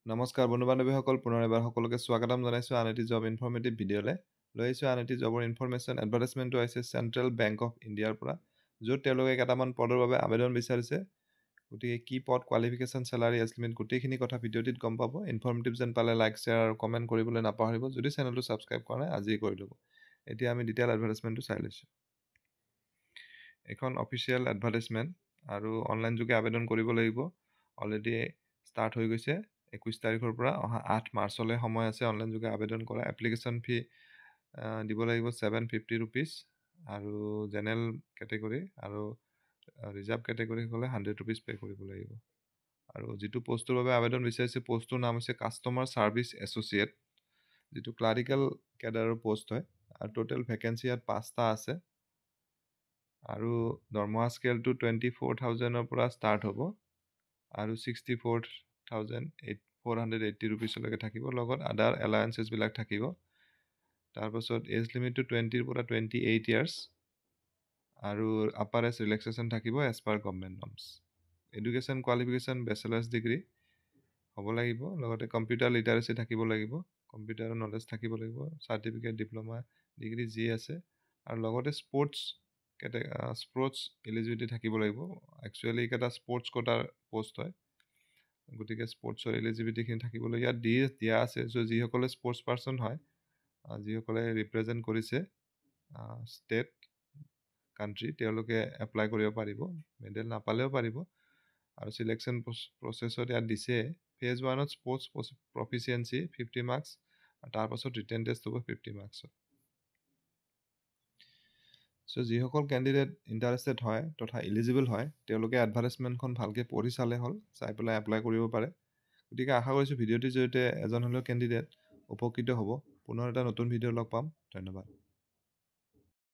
নমস্কাৰ বন্ধু বান্ধৱীসকল, পুনৰ এবাৰ সকলোকে স্বাগতম জনাইছোঁ আন এটি জব ইনফৰ্মেটিভ ভিডিঅ'লৈ। লৈ আহিছোঁ আন এটি জবৰ ইনফৰমেশ্যন। এডভাৰটাইজমেণ্টটো আহিছে চেণ্ট্ৰেল বেংক অফ ইণ্ডিয়াৰ পৰা, য'ত তেওঁলোকে কেইটামান পদৰ বাবে আবেদন বিচাৰিছে। গতিকে কি পদ, কোৱালিফিকেশ্যন, চেলাৰী, এজ লিমিট গোটেইখিনি কথা ভিডিঅ'টিত গম পাব। ইনফৰ্মেটিভ যেন পালে লাইক, শ্বেয়াৰ আৰু কমেণ্ট কৰিবলৈ নাপাহৰিব। যদি চেনেলটো ছাবস্ক্ৰাইব কৰা নাই আজিয়ে কৰি ল'ব। এতিয়া আমি ডিটেইল এডভাৰটাইজমেণ্টটো চাই লৈছোঁ। এখন অফিচিয়েল এডভাৰটাইজমেণ্ট আৰু অনলাইন যোগে আবেদন কৰিব লাগিব। অলৰেডি ষ্টাৰ্ট হৈ গৈছে। 21 তাৰিখৰ পৰা অহা 8 মাৰ্চলৈ সময় আছে অনলাইন যোগে আবেদন কৰা। এপ্লিকেশ্যন ফি দিব লাগিব 750 ৰুপিজ, আৰু জেনেৰেল কেটেগৰী আৰু ৰিজাৰ্ভ কেটেগৰী হ'লে 100 ৰুপিজ পে' কৰিব লাগিব। আৰু যিটো পষ্টটোৰ বাবে আবেদন বিচাৰিছে, পষ্টটোৰ নাম হৈছে কাষ্টমাৰ ছাৰ্ভিচ এছ'চিয়েট, যিটো ক্লাৰিকেল কেডাৰৰ পষ্ট হয়। আৰু টোটেল ভেকেঞ্চি ইয়াত 5টা আছে। আৰু দৰমহা স্কেলটো 24,000ৰ পৰা ষ্টাৰ্ট হ'ব আৰু 64,480 ৰুপিজলৈকে থাকিব। লগত আদাৰ এলায়েন্সেছবিলাক থাকিব। তাৰপাছত এজ লিমিটটো 20ৰ পৰা 28 ইয়াৰ্ছ, আৰু আপাৰ এজ ৰিলেক্সেশ্যন থাকিব as per government norms. Education qualification bachelors degree হ'ব লাগিব। লগতে কম্পিউটাৰ লিটাৰেচি থাকিব লাগিব, কম্পিউটাৰৰ নলেজ থাকিব লাগিব, চাৰ্টিফিকেট, ডিপ্ল'মা, ডিগ্ৰী যি আছে। আৰু লগতে স্পৰ্টছ এলিজিবিলিটি থাকিব লাগিব। একচুৱেলি এইকেইটা স্পৰ্টছ কোটাৰ পষ্ট হয়, গতিকে স্পৰ্টছৰ এলিজিবিলিটিখিনি থাকিবলৈ ইয়াত দিয়া আছে। চ' যিসকলে স্পৰ্টছ পাৰ্চন হয়, যিসকলে ৰিপ্ৰেজেণ্ট কৰিছে ষ্টেট, কাণ্ট্ৰি, তেওঁলোকে এপ্লাই কৰিব পাৰিব। মেডেল নাপালেও পাৰিব। আৰু চিলেকশ্যন প্ৰচেছত ইয়াত দিছে ফেজ 1ত স্পৰ্টছ প্ৰফিচিয়েঞ্চি 50 মাৰ্কছ, আৰু তাৰপাছত ৰিটেন টেষ্ট হ'ব 50 মাৰ্কছত। চ' যিসকল কেণ্ডিডেট ইণ্টাৰেষ্টেড হয় তথা ইলিজিবল হয়, তেওঁলোকে এডভাৰটাইজমেণ্টখন ভালকৈ পঢ়ি চালে হ'ল, চাই পেলাই এপ্লাই কৰিব পাৰে। গতিকে আশা কৰিছোঁ ভিডিঅ'টিৰ জৰিয়তে এজন হ'লেও কেণ্ডিডেট উপকৃত হ'ব। পুনৰ এটা নতুন ভিডিঅ' লগ পাম। ধন্যবাদ।